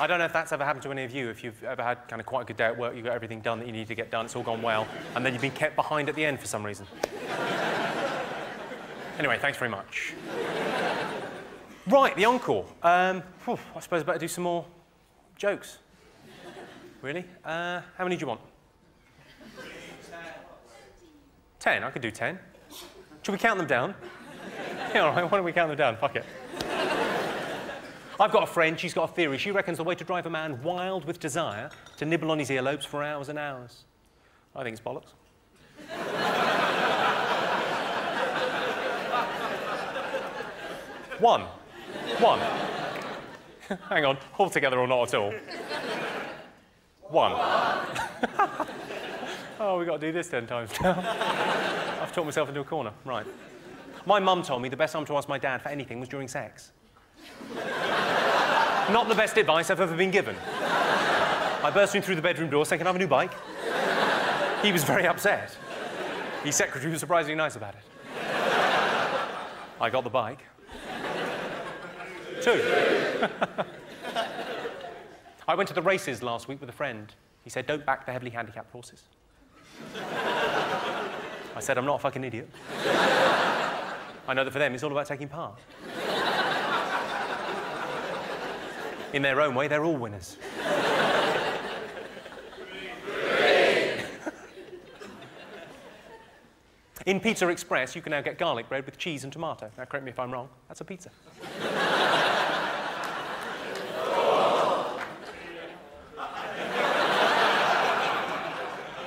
I don't know if that's ever happened to any of you, if you've ever had kind of quite a good day at work, you got everything done that you need to get done, it's all gone well, and then you've been kept behind at the end for some reason. Anyway, thanks very much. Right, the encore. I suppose I better do some more jokes. Really? How many do you want? 10? I could do 10. Should we count them down? Yeah, all right, why don't we count them down? Fuck it. I've got a friend, she's got a theory. She reckons the way to drive a man wild with desire to nibble on his earlobes for hours and hours. I think it's bollocks. One. Hang on, all together or not at all? One. Oh, we've got to do this 10 times now. I've talked myself into a corner. Right. My mum told me the best time to ask my dad for anything was during sex. Not the best advice I've ever been given. I burst in through the bedroom door saying, "Can I have a new bike?" He was very upset. His secretary was surprisingly nice about it. I got the bike. 2. I went to the races last week with a friend. He said, "Don't back the heavily handicapped horses." I said, "I'm not a fucking idiot. I know that for them, it's all about taking part." In their own way, they're all winners. In Pizza Express, you can now get garlic bread with cheese and tomato. Now, correct me if I'm wrong, that's a pizza.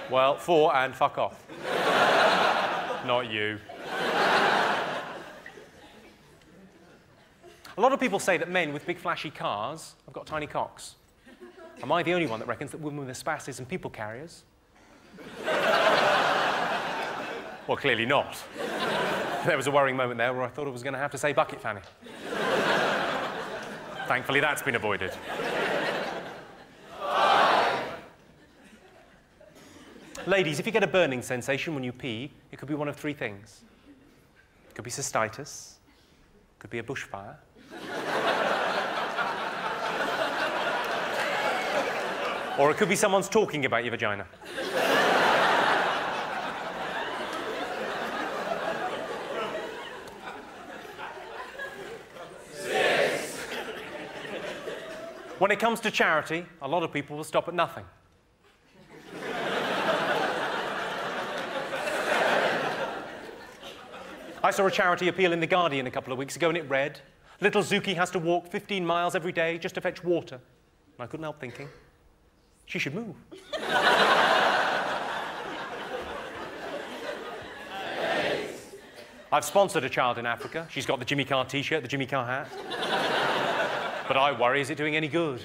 Well, 4 and fuck off. Not you. A lot of people say that men with big flashy cars have got tiny cocks. Am I the only one that reckons that women with spasses and people carriers? Well, clearly not. There was a worrying moment there where I thought I was going to have to say bucket fanny. Thankfully, that's been avoided. Ladies, if you get a burning sensation when you pee, it could be one of 3 things. It could be cystitis, it could be a bushfire, or it could be someone's talking about your vagina. When it comes to charity, a lot of people will stop at nothing. I saw a charity appeal in The Guardian a couple of weeks ago, and it read, "Little Zuki has to walk 15 miles every day just to fetch water." And I couldn't help thinking, she should move. I've sponsored a child in Africa. She's got the Jimmy Carr T-shirt, the Jimmy Carr hat. But I worry, is it doing any good?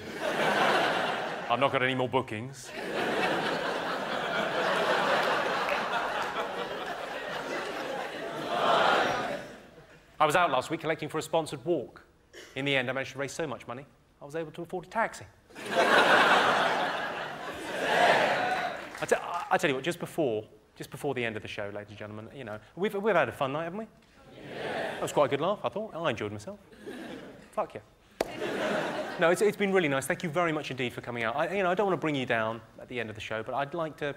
I've not got any more bookings. I was out last week collecting for a sponsored walk. In the end, I managed to raise so much money, I was able to afford a taxi. I tell you what, just before the end of the show, ladies and gentlemen, you know, we've had a fun night, haven't we? Yeah. That was quite a good laugh, I thought. I enjoyed myself. Fuck yeah. No, it's been really nice. Thank you very much indeed for coming out. I don't want to bring you down at the end of the show, but I'd like to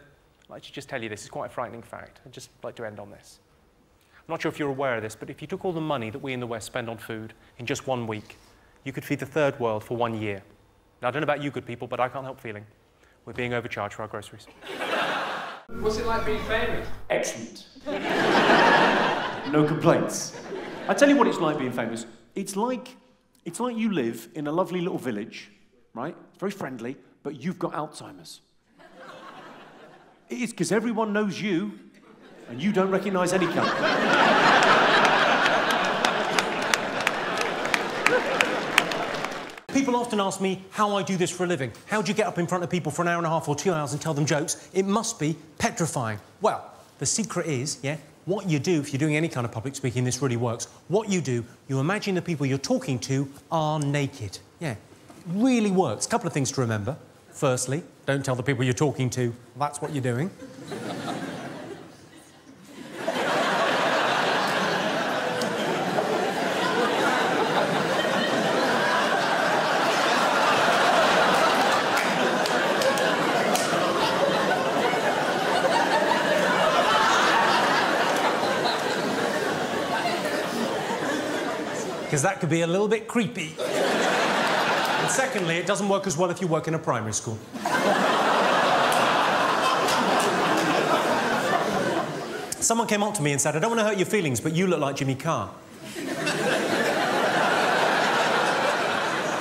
just tell you this. It's quite a frightening fact. I'd just like to end on this. I'm not sure if you're aware of this, but if you took all the money that we in the West spend on food in just 1 week, you could feed the third world for 1 year. Now, I don't know about you good people, but I can't help feeling we're being overcharged for our groceries. What's it like being famous? Excellent. No complaints. I tell you what it's like being famous. It's like you live in a lovely little village, right? It's very friendly, but you've got Alzheimer's. It is because everyone knows you, and you don't recognise any cunt. People often ask me how I do this for a living. How do you get up in front of people for an hour and a half or 2 hours and tell them jokes? It must be petrifying. Well, the secret is, what you do if you're doing any kind of public speaking, this really works. What you do, you imagine the people you're talking to are naked. Yeah, really works. Couple of things to remember. Firstly, don't tell the people you're talking to that's what you're doing. because that could be a little bit creepy. And secondly, it doesn't work as well if you work in a primary school. Someone came up to me and said, I don't want to hurt your feelings, but you look like Jimmy Carr.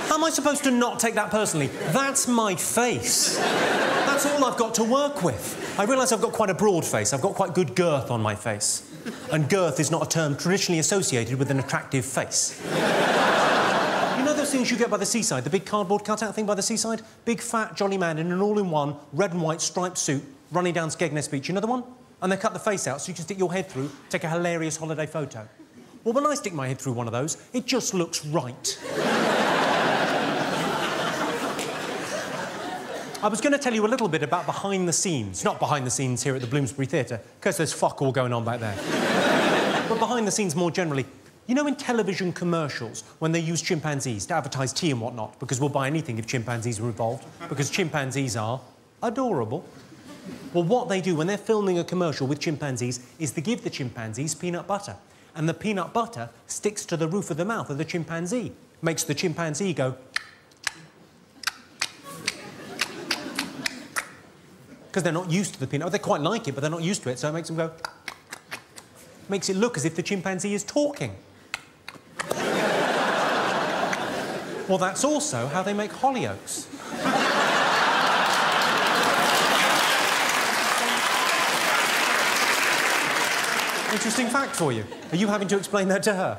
How am I supposed to not take that personally? That's my face. That's all I've got to work with. I realise I've got quite a broad face. I've got quite good girth on my face. And girth is not a term traditionally associated with an attractive face. You know those things you get by the seaside? The big cardboard cutout thing by the seaside? Big, fat, jolly man in an all-in-one red and white striped suit running down Skegness Beach. You know the one? And they cut the face out so you can stick your head through, take a hilarious holiday photo. Well, when I stick my head through one of those, it just looks right. I was going to tell you a little bit about behind the scenes. Not behind the scenes here at the Bloomsbury Theatre, because there's fuck all going on back there. But behind the scenes more generally. You know in television commercials, when they use chimpanzees to advertise tea and whatnot, because we'll buy anything if chimpanzees are involved, because chimpanzees are adorable. Well, what they do when they're filming a commercial with chimpanzees is they give the chimpanzees peanut butter. And the peanut butter sticks to the roof of the mouth of the chimpanzee. Makes the chimpanzee go... Because they're not used to the peanut butter. They quite like it, but they're not used to it, so it makes them go... Makes it look as if the chimpanzee is talking. Well, that's also how they make Hollyoaks. Interesting fact for you. Are you having to explain that to her?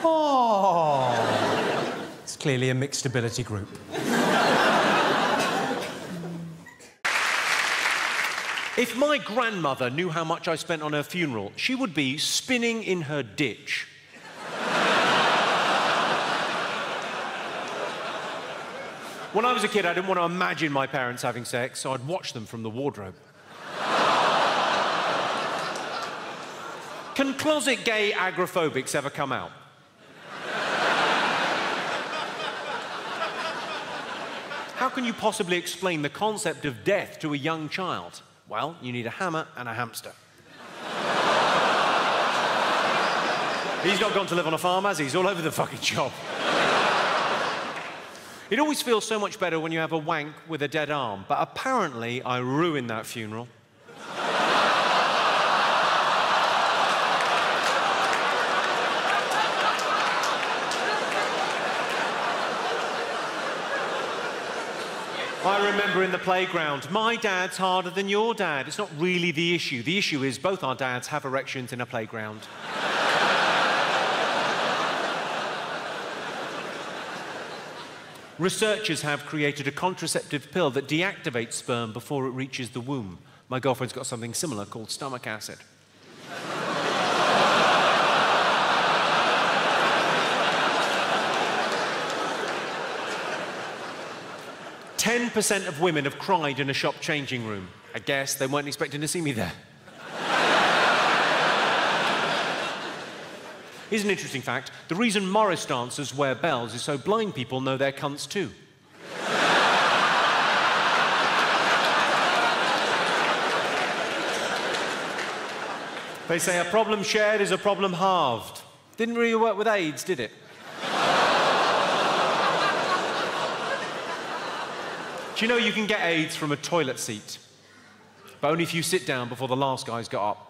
Oh! It's clearly a mixed ability group. If my grandmother knew how much I spent on her funeral, she would be spinning in her ditch. When I was a kid, I didn't want to imagine my parents having sex, so I'd watch them from the wardrobe. Can closet gay agoraphobics ever come out? How can you possibly explain the concept of death to a young child? Well, you need a hammer and a hamster. He's not gone to live on a farm, has he? He's all over the fucking shop. It always feels so much better when you have a wank with a dead arm, but apparently I ruined that funeral. I remember in the playground, my dad's harder than your dad. It's not really the issue. The issue is both our dads have erections in a playground. Researchers have created a contraceptive pill that deactivates sperm before it reaches the womb. My girlfriend's got something similar called stomach acid. 10% of women have cried in a shop changing room. I guess they weren't expecting to see me there. Here's an interesting fact. The reason Morris dancers wear bells is so blind people know they're cunts too. They say a problem shared is a problem halved. Didn't really work with AIDS, did it? Do you know you can get AIDS from a toilet seat? But only if you sit down before the last guy's got up.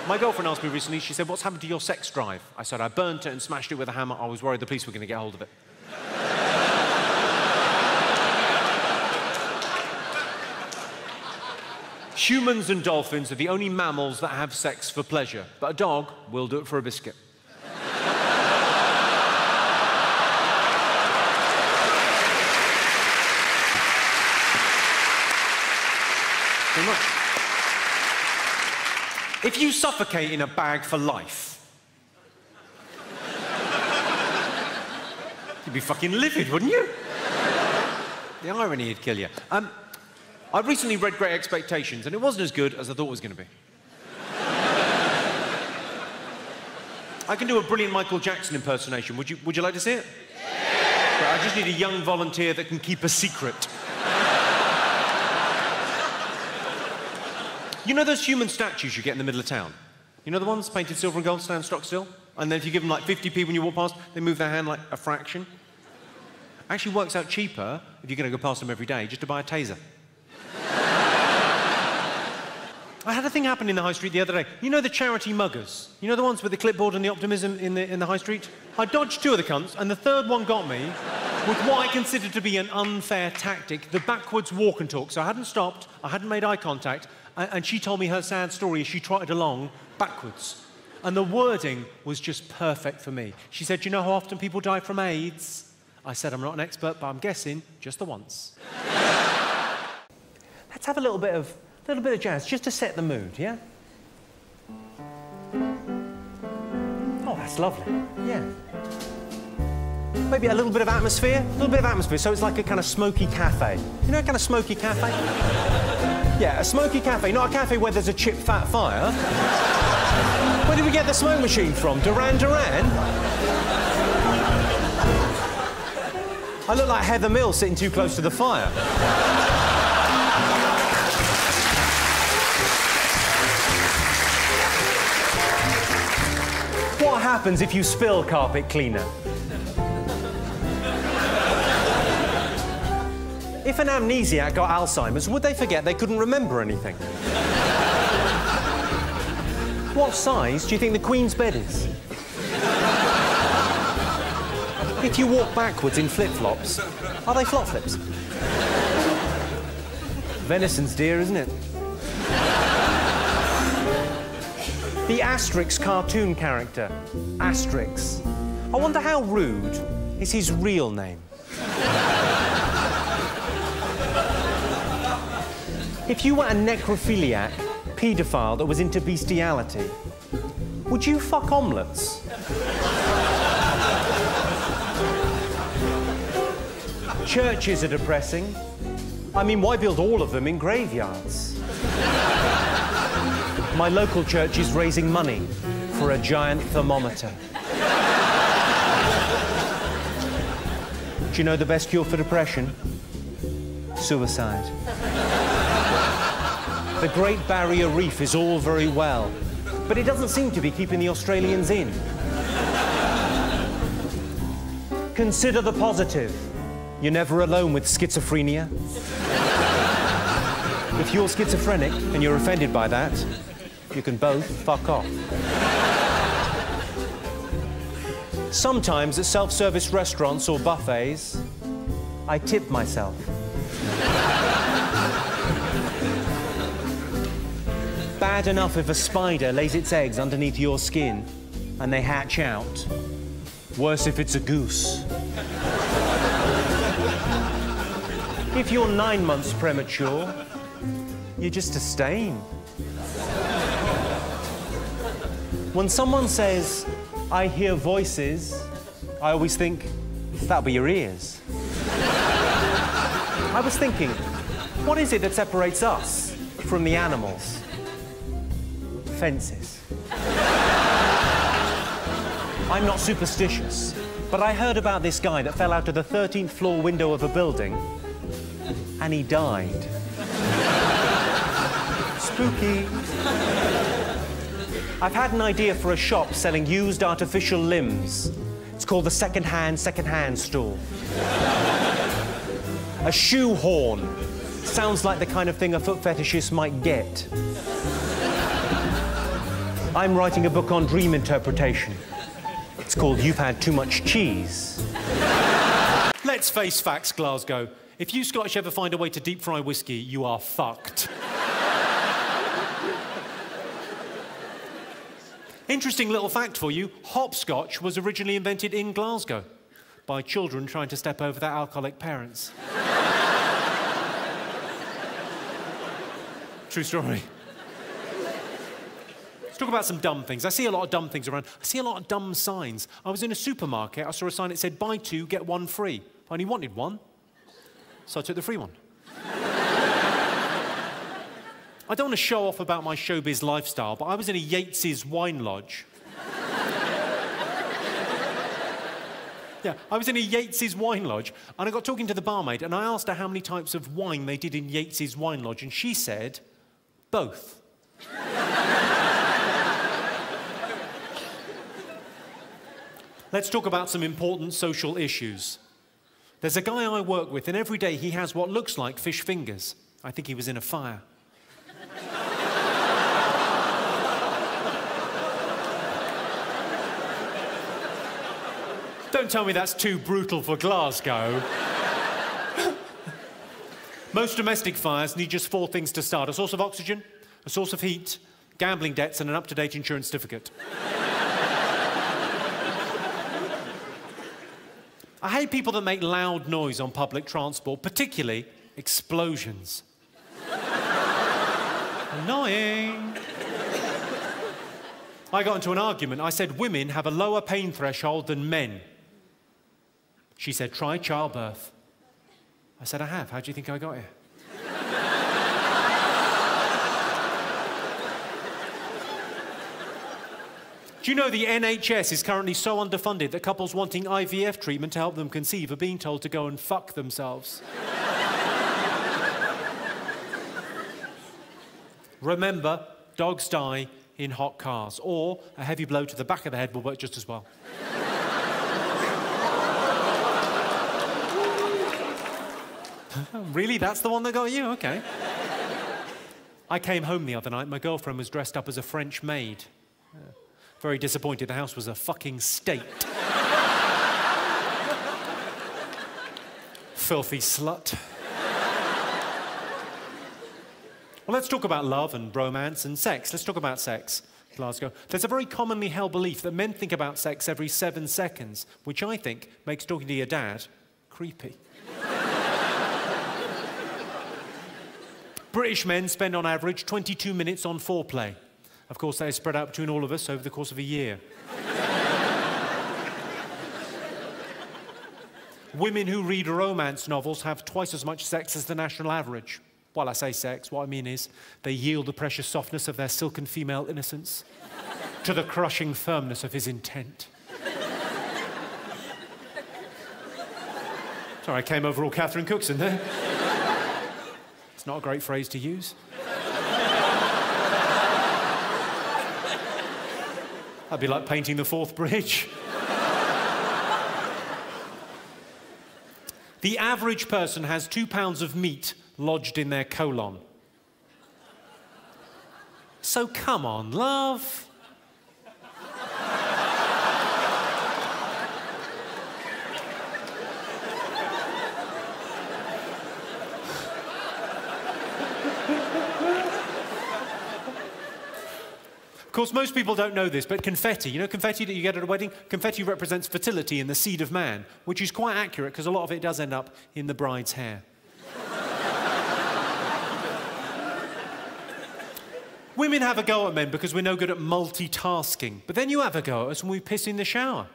My girlfriend asked me recently, she said, what's happened to your sex drive? I said, I burnt it and smashed it with a hammer. I was worried the police were going to get hold of it. Humans and dolphins are the only mammals that have sex for pleasure, but a dog will do it for a biscuit. Very much. If you suffocate in a bag for life, you'd be fucking livid, wouldn't you? The irony would kill you. I recently read Great Expectations, and it wasn't as good as I thought it was going to be. I can do a brilliant Michael Jackson impersonation. Would you like to see it? Yeah. But I just need a young volunteer that can keep a secret. You know those human statues you get in the middle of town? You know the ones painted silver and gold, stand stock still? And then if you give them like 50p when you walk past, they move their hand like a fraction. Actually works out cheaper, if you're going to go past them every day, just to buy a taser. I had a thing happen in the high street the other day. You know the charity muggers? You know the ones with the clipboard and the optimism in the high street? I dodged 2 of the cunts, and the third one got me with what I considered to be an unfair tactic, the backwards walk and talk. So I hadn't stopped, I hadn't made eye contact, and she told me her sad story as she trotted along backwards. And the wording was just perfect for me. She said, "You know how often people die from AIDS?" I said, "I'm not an expert, but I'm guessing just the once." Let's have a little bit of jazz, just to set the mood, yeah? Oh, that's lovely, yeah. Maybe a little bit of atmosphere, so it's like a kind of smoky cafe. You know a kind of smoky cafe? Yeah, a smoky cafe, not a cafe where there's a chip fat fire. Where did we get the smoke machine from? Duran Duran? I look like Heather Mills sitting too close to the fire. What happens if you spill carpet cleaner? If an amnesiac got Alzheimer's, would they forget they couldn't remember anything? What size do you think the Queen's bed is? If you walk backwards in flip-flops, are they flop flips? Venison's dear, isn't it? The Asterix cartoon character, Asterix. I wonder how rude is his real name. If you were a necrophiliac paedophile that was into bestiality, would you fuck omelettes? Churches are depressing. I mean, why build all of them in graveyards? My local church is raising money for a giant thermometer. Do you know the best cure for depression? Suicide. The Great Barrier Reef is all very well, but it doesn't seem to be keeping the Australians in. Consider the positive. You're never alone with schizophrenia. If you're schizophrenic and you're offended by that, you can both fuck off. Sometimes at self-service restaurants or buffets, I tip myself. Bad enough if a spider lays its eggs underneath your skin and they hatch out. Worse if it's a goose. If you're 9 months premature, you're just a stain. When someone says, "I hear voices," I always think, that'll be your ears. I was thinking, what is it that separates us from the animals? Fences. I'm not superstitious, but I heard about this guy that fell out of the 13th floor window of a building and he died. Spooky. I've had an idea for a shop selling used artificial limbs. It's called the second-hand store. A shoehorn. Sounds like the kind of thing a foot fetishist might get. I'm writing a book on dream interpretation. It's called You've Had Too Much Cheese. Let's face facts, Glasgow. If you Scottish ever find a way to deep fry whiskey, you are fucked. Interesting little fact for you, hopscotch was originally invented in Glasgow by children trying to step over their alcoholic parents. True story. Let's talk about some dumb things. I see a lot of dumb things around. I see a lot of dumb signs. I was in a supermarket, I saw a sign that said, "Buy 2, get 1 free." I only wanted 1, so I took the free one. I don't want to show off about my showbiz lifestyle, but I was in a Yates's wine lodge. Yeah, I was in a Yates's wine lodge, and I got talking to the barmaid, and I asked her how many types of wine they did in Yates's wine lodge, and she said, both. Let's talk about some important social issues. There's a guy I work with, and every day he has what looks like fish fingers. I think he was in a fire. Don't tell me that's too brutal for Glasgow. Most domestic fires need just 4 things to start: a source of oxygen, a source of heat, gambling debts, and an up-to-date insurance certificate. I hate people that make loud noise on public transport, particularly explosions. Annoying. I got into an argument. I said women have a lower pain threshold than men. She said, try childbirth. I said, I have. How do you think I got here? Do you know the NHS is currently so underfunded that couples wanting IVF treatment to help them conceive are being told to go and fuck themselves? Remember, dogs die in hot cars, or a heavy blow to the back of the head will work just as well. Really? That's the one that got you? Okay. I came home the other night. My girlfriend was dressed up as a French maid. Very disappointed. The house was a fucking state. Filthy slut. Well, let's talk about love and romance and sex. Let's talk about sex, Glasgow. There's a very commonly held belief that men think about sex every 7 seconds, which I think makes talking to your dad creepy. British men spend on average 22 minutes on foreplay. Of course, that is spread out between all of us over the course of a year. Women who read romance novels have twice as much sex as the national average. Well, I say sex, what I mean is they yield the precious softness of their silken female innocence to the crushing firmness of his intent. Sorry, I came over all Catherine Cookson there. It's not a great phrase to use. That'd be like painting the Forth Bridge. The average person has 2 pounds of meat lodged in their colon. So come on, love. Of course, most people don't know this, but confetti, you know confetti that you get at a wedding? Confetti represents fertility and the seed of man, which is quite accurate because a lot of it does end up in the bride's hair. Women have a go at men because we're no good at multitasking, but then you have a go at us when we piss in the shower.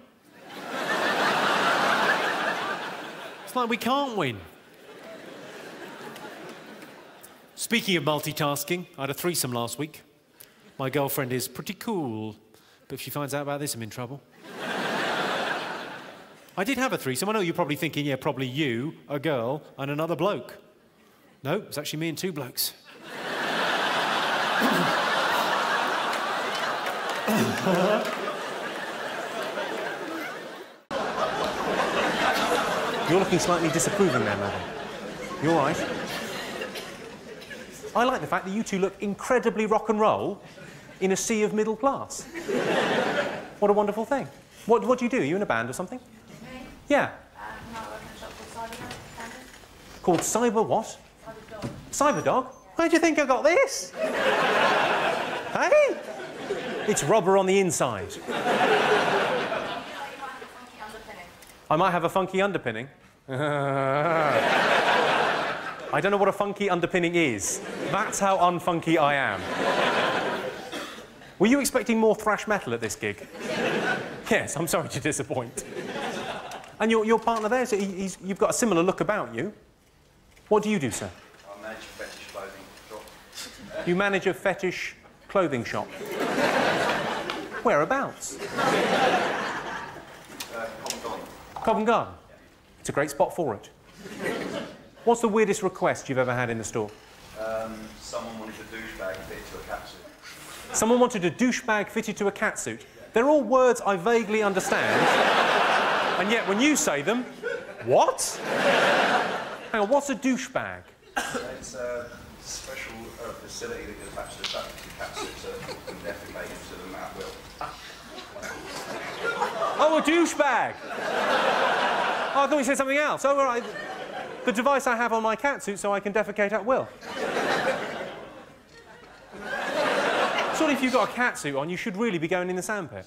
It's like we can't win. Speaking of multitasking, I had a threesome last week. My girlfriend is pretty cool, but if she finds out about this, I'm in trouble. I did have a threesome. I know you're probably thinking, yeah, probably you, a girl, and another bloke. No, it's actually me and 2 blokes. You're looking slightly disapproving there, madam. You all right? I like the fact that you two look incredibly rock and roll in a sea of middle class. What a wonderful thing. What do you do? Are you in a band or something? Me? Yeah. I'm not working in a shop called Called Cyber what? Cyberdog. Cyberdog? Where do you think I got this? Hey? It's rubber on the inside. I might have a funky underpinning. I don't know what a funky underpinning is. That's how unfunky I am. Were you expecting more thrash metal at this gig? Yes, I'm sorry to disappoint. And your partner there, so you've got a similar look about you. What do you do, sir? I manage a fetish clothing shop. You manage a fetish clothing shop. Whereabouts? Covent Garden. Covent Garden. It's a great spot for it. What's the weirdest request you've ever had in the store? Someone wanted a douchebag and fit it to a capsule. Someone wanted a douchebag fitted to a catsuit. They're all words I vaguely understand, and yet when you say them, what? Hang on, what's a douchebag? It's a special facility that goes back to the catsuit so that you can defecate into them at will. Oh, a douchebag! Oh, I thought you said something else. Oh, all right. The device I have on my catsuit so I can defecate at will. Surely if you've got a catsuit on, you should really be going in the sandpit.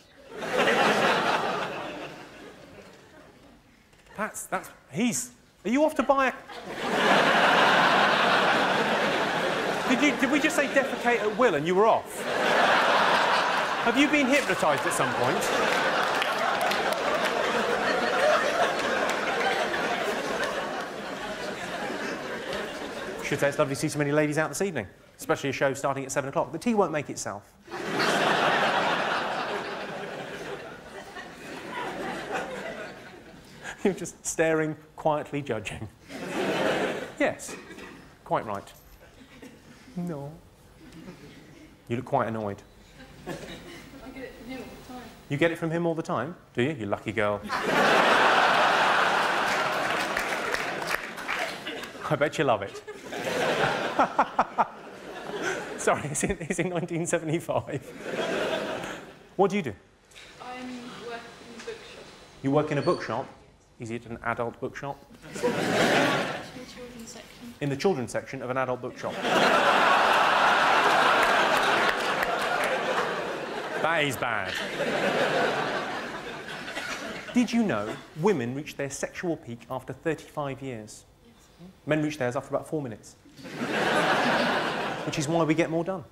Are you off to buy a... Did we just say defecate at will and you were off? Have you been hypnotised at some point? Should say it's lovely to see so many ladies out this evening, especially a show starting at 7 o'clock. The tea won't make itself. You're just staring, quietly judging. Yes, quite right. No. You look quite annoyed. I get it from him all the time. You get it from him all the time? Do you? You lucky girl. I bet you love it. Sorry, it's in 1975. What do you do? I work in a bookshop. You work in a bookshop? Is it an adult bookshop? Actually, the children's section. In the children's section of an adult bookshop. That is bad. Did you know women reach their sexual peak after 35 years? Men reach theirs after about 4 minutes. Which is why we get more done.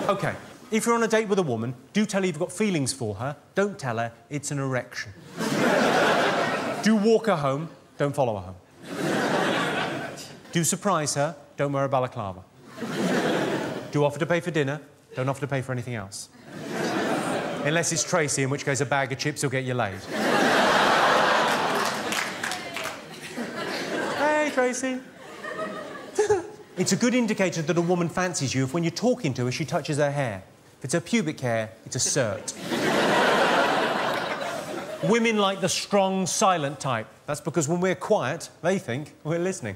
OK, if you're on a date with a woman, do tell her you've got feelings for her. Don't tell her it's an erection. Do walk her home. Don't follow her home. Do surprise her. Don't wear a balaclava. Do offer to pay for dinner. Don't offer to pay for anything else. Unless it's Tracy, in which case a bag of chips will get you laid. Hey, Tracy. It's a good indicator that a woman fancies you if when you're talking to her, she touches her hair. If it's her pubic hair, it's a cert. Women like the strong, silent type. That's because when we're quiet, they think we're listening.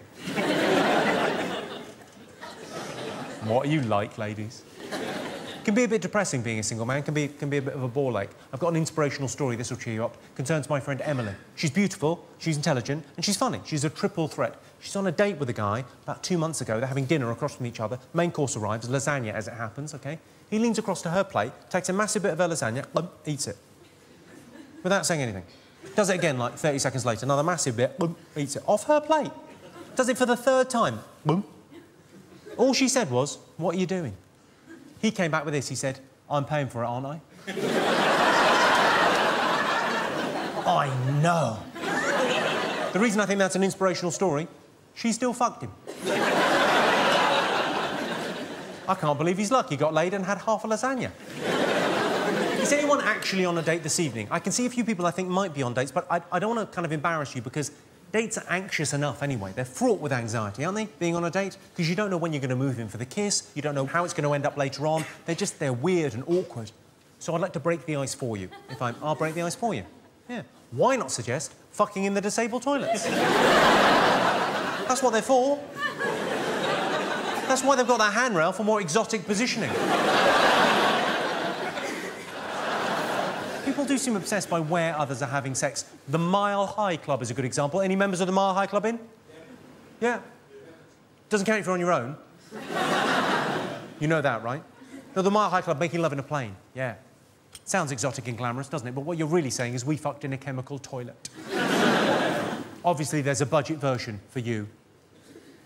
What are you like, ladies? It can be a bit depressing being a single man, can be a bit of a ball ache. I've got an inspirational story, this will cheer you up. Concerns my friend Emily. She's beautiful, she's intelligent, and she's funny. She's a triple threat. She's on a date with a guy about 2 months ago. They're having dinner across from each other. Main course arrives, lasagna as it happens, OK? He leans across to her plate, takes a massive bit of her lasagna, eats it. Without saying anything. Does it again, like 30 seconds later, another massive bit, eats it. Off her plate. Does it for the 3rd time. All she said was, "What are you doing?" He came back with this. He said, "I'm paying for it, aren't I?" I know. The reason I think that's an inspirational story, she still fucked him. I can't believe he's lucky. He got laid and had half a lasagna. Is anyone actually on a date this evening? I can see a few people I think might be on dates, but I don't want to kind of embarrass you because dates are anxious enough anyway. They're fraught with anxiety, aren't they, being on a date? Because you don't know when you're going to move in for the kiss, you don't know how it's going to end up later on. They're weird and awkward. So I'd like to break the ice for you. I'll break the ice for you. Yeah. Why not suggest fucking in the disabled toilets? That's what they're for. That's why they've got that handrail for more exotic positioning. People do seem obsessed by where others are having sex. The Mile High Club is a good example. Any members of the Mile High Club in? Yeah. Doesn't count if you're on your own. You know that, right? No, the Mile High Club, making love in a plane. Yeah. Sounds exotic and glamorous, doesn't it? But what you're really saying is we fucked in a chemical toilet. Obviously, there's a budget version for you.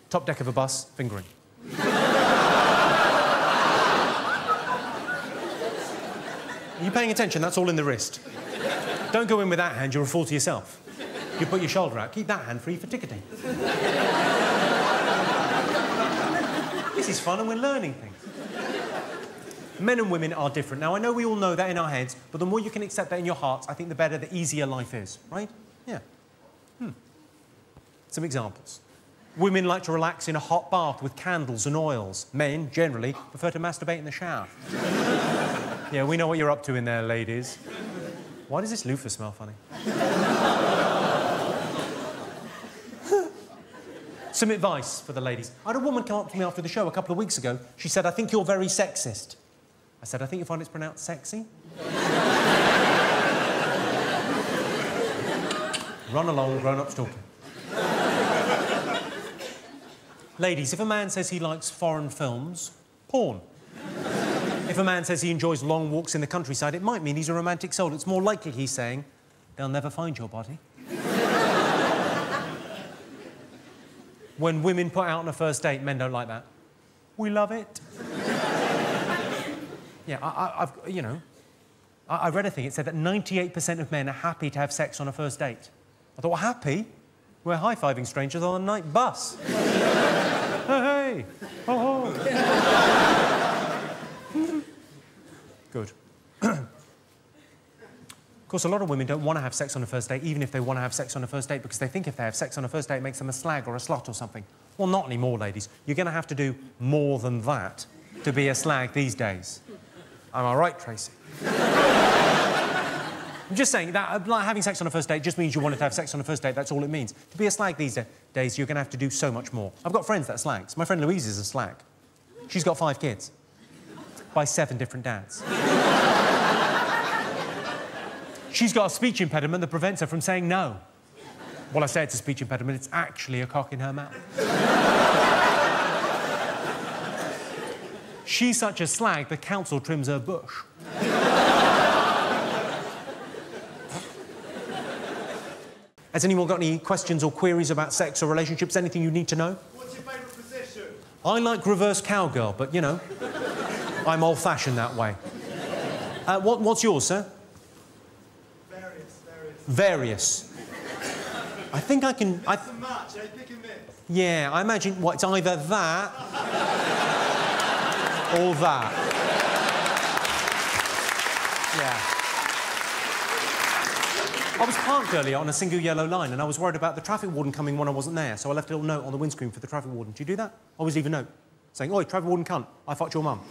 Top deck of a bus, fingering. Are you paying attention? That's all in the wrist. Don't go in with that hand, you're a fool to yourself. You put your shoulder out, keep that hand free for ticketing. This is fun and we're learning things. Men and women are different. Now, I know we all know that in our heads, but the more you can accept that in your hearts, I think the better, the easier life is, right? Yeah. Some examples. Women like to relax in a hot bath with candles and oils. Men, generally, prefer to masturbate in the shower. Yeah, we know what you're up to in there, ladies. Why does this loofah smell funny? Some advice for the ladies. I had a woman come up to me after the show a couple of weeks ago. She said, I think you're very sexist. I said, I think you find it's pronounced sexy. Run along, grown-ups talking. Ladies, if a man says he likes foreign films, porn. If a man says he enjoys long walks in the countryside, it might mean he's a romantic soul. It's more likely he's saying, they'll never find your body. When women put out on a first date, men don't like that. We love it. Yeah, I read a thing. It said that 98% of men are happy to have sex on a first date. I thought, well, happy? We're high-fiving strangers on a night bus. Hey, oh, ho. Good. Of course, a lot of women don't want to have sex on a first date, even if they want to have sex on a first date, because they think if they have sex on a first date, it makes them a slag or a slut or something. Well, not anymore, ladies. You're going to have to do more than that to be a slag these days. Am I right, Tracy? I'm just saying that like, having sex on a first date just means you wanted to have sex on a first date. That's all it means. To be a slag these days, you're going to have to do so much more. I've got friends that are slags. My friend Louise is a slag. She's got 5 kids by 7 different dads. She's got a speech impediment that prevents her from saying no. Well, I say it's a speech impediment. It's actually a cock in her mouth. She's such a slag, the council trims her bush. Has anyone got any questions or queries about sex or relationships? Anything you need to know? What's your favourite position? I like reverse cowgirl, but, you know, I'm old-fashioned that way. What's yours, sir? Various. I think I can... It's a match, eh? Pick and mix. Yeah, I imagine, it's either that or that. Yeah. I was parked earlier on a single yellow line and I was worried about the traffic warden coming when I wasn't there, so I left a little note on the windscreen for the traffic warden. Do you do that? I always leave a note saying, oi, traffic warden cunt, I fucked your mum.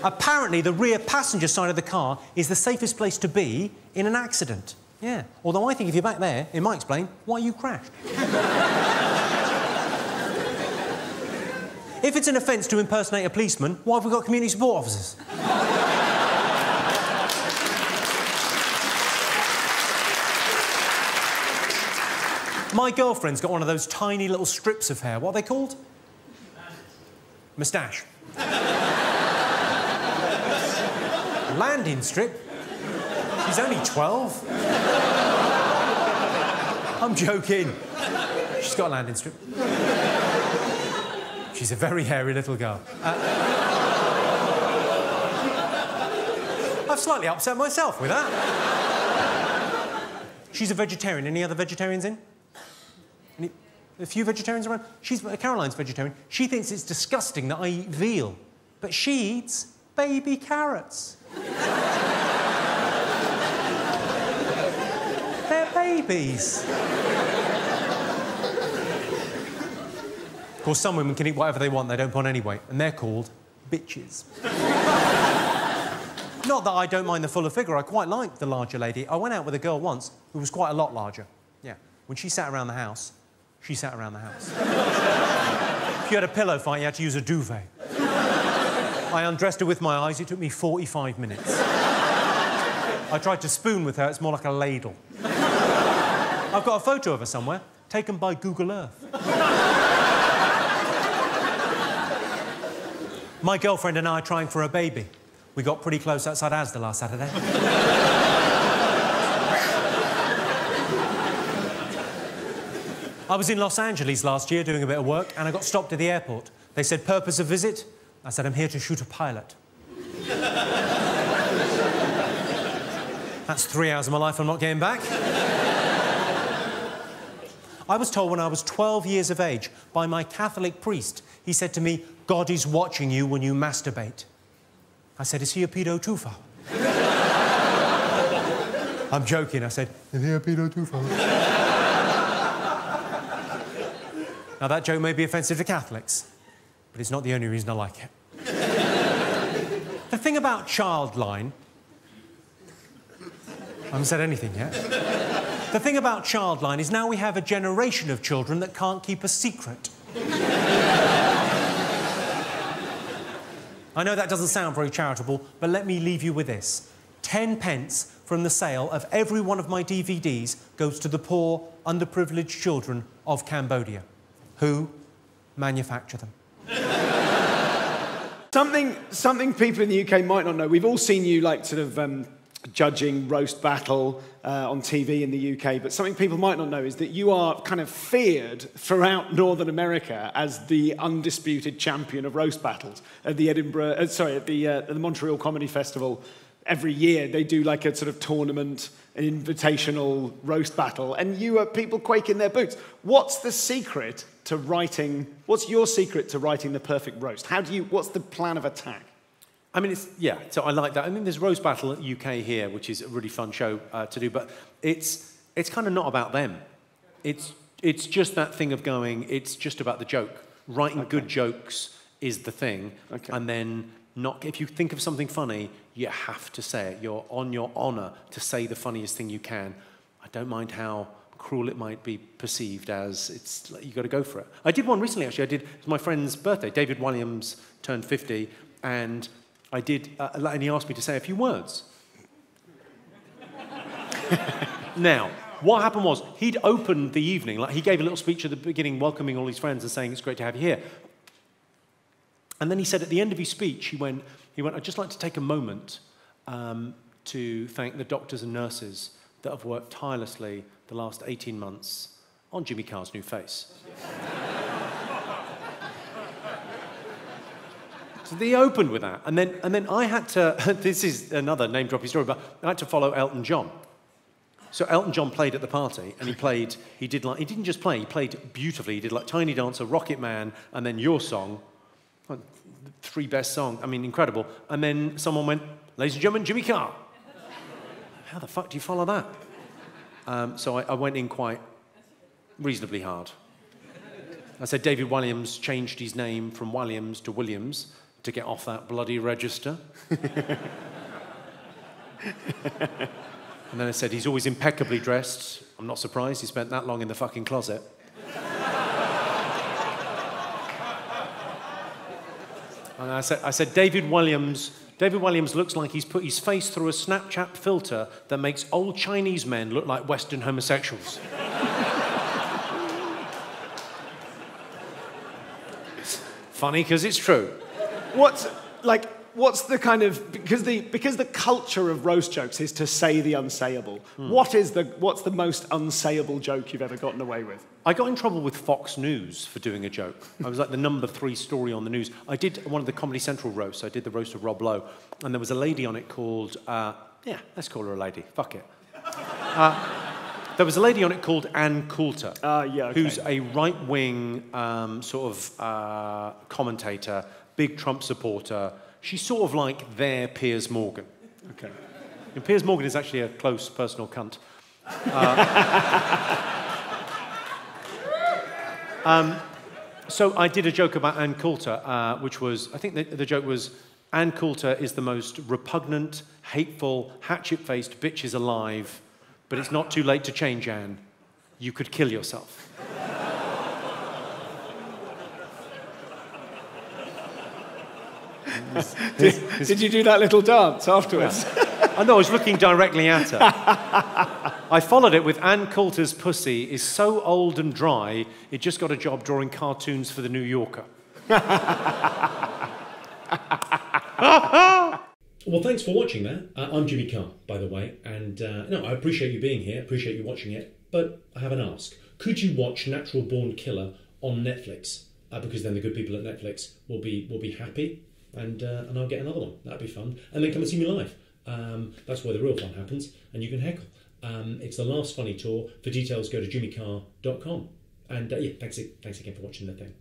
Apparently, the rear passenger side of the car is the safest place to be in an accident. Yeah. Although I think if you're back there, it might explain why you crashed. If it's an offence to impersonate a policeman, why have we got community support officers? My girlfriend's got one of those tiny little strips of hair. What are they called? Moustache. Landing strip? She's only 12. I'm joking. She's got a landing strip. She's a very hairy little girl. I've slightly upset myself with that. She's a vegetarian. Any other vegetarians in? A few vegetarians around? Caroline's vegetarian. She thinks it's disgusting that I eat veal, but she eats baby carrots. They're babies. Of course, some women can eat whatever they want, they don't put on any weight, and they're called bitches. Not that I don't mind the fuller figure, I quite like the larger lady. I went out with a girl once who was quite a lot larger. Yeah. When she sat around the house, she sat around the house. If you had a pillow fight, you had to use a duvet. I undressed her with my eyes. It took me 45 minutes. I tried to spoon with her. It's more like a ladle. I've got a photo of her somewhere, taken by Google Earth. My girlfriend and I are trying for a baby. We got pretty close outside Asda last Saturday. I was in Los Angeles last year doing a bit of work and I got stopped at the airport. They said, purpose of visit? I said, I'm here to shoot a pilot. That's 3 hours of my life I'm not getting back. I was told when I was 12 years of age by my Catholic priest, he said to me, God is watching you when you masturbate. I said, is he a pedo too far? I'm joking. I said, is he a pedo too far? Now, that joke may be offensive to Catholics, but it's not the only reason I like it. The thing about Childline... I haven't said anything yet. The thing about Childline is now we have a generation of children that can't keep a secret. I know that doesn't sound very charitable, but let me leave you with this. 10 pence from the sale of every one of my DVDs goes to the poor, underprivileged children of Cambodia. Who manufacture them? Something people in the UK might not know. We've all seen you like sort of judging roast battle on TV in the UK, but something people might not know is that you are kind of feared throughout Northern America as the undisputed champion of roast battles at the at the Montreal Comedy Festival. Every year they do like a sort of tournament, an invitational roast battle, and people quake in their boots. What's the secret to writing? What's your secret to writing the perfect roast? What's the plan of attack? I mean, so I like that. I mean, there's Roast Battle at UK here, which is a really fun show to do, but it's kind of not about them. It's just that thing of going, it's just about the joke. Writing good jokes is the thing, and then if you think of something funny, you have to say it. You're on your honour to say the funniest thing you can. I don't mind how cruel it might be perceived as. You got to go for it. I did one recently, actually. It was my friend's birthday. David Williams turned 50, and I did, and he asked me to say a few words. Now, what happened was, he'd opened the evening, like he gave a little speech at the beginning, welcoming all his friends and saying, it's great to have you here. And then he said at the end of his speech, he went, I'd just like to take a moment to thank the doctors and nurses that have worked tirelessly the last 18 months on Jimmy Carr's new face. So they opened with that, and then I had to. This is another name-dropping story, but I had to follow Elton John. So Elton John played at the party, and he didn't just play, he played beautifully. He did like Tiny Dancer, Rocket Man, and then your song, the 3 best songs. I mean, incredible. And then someone went, "Ladies and gentlemen, Jimmy Carr." How the fuck do you follow that? So I went in quite reasonably hard. I said David Williams changed his name from Williams to Williams to get off that bloody register. And then I said, he's always impeccably dressed. I'm not surprised he spent that long in the fucking closet. And I said, David Williams looks like he's put his face through a Snapchat filter that makes old Chinese men look like Western homosexuals. Funny because it's true. What's the kind of, because the culture of roast jokes is to say the unsayable. What's the most unsayable joke you've ever gotten away with? I got in trouble with Fox News for doing a joke. I was like the number 3 story on the news. I did one of the Comedy Central roasts. I did the roast of Rob Lowe, and there was a lady on it called, let's call her a lady. Fuck it. There was a lady on it called Ann Coulter, who's a right-wing commentator, big Trump supporter. She's sort of like their Piers Morgan. Okay. And Piers Morgan is actually a close personal cunt. So I did a joke about Ann Coulter, which was, I think the joke was, Ann Coulter is the most repugnant, hateful, hatchet-faced bitches alive, but it's not too late to change, Anne. You could kill yourself. Did you do that little dance afterwards? I know, I was looking directly at her. I followed it with Ann Coulter's pussy is so old and dry, it just got a job drawing cartoons for The New Yorker. Well, thanks for watching that. I'm Jimmy Carr, by the way, and I appreciate you being here, appreciate you watching it, but I have an ask. Could you watch Natural Born Killer on Netflix? Because then the good people at Netflix will be happy, and I'll get another one. That'd be fun. And then come and see me live. That's where the real fun happens, and you can heckle. It's the Last Funny Tour. For details, go to jimmycarr.com. And thanks again for watching the thing.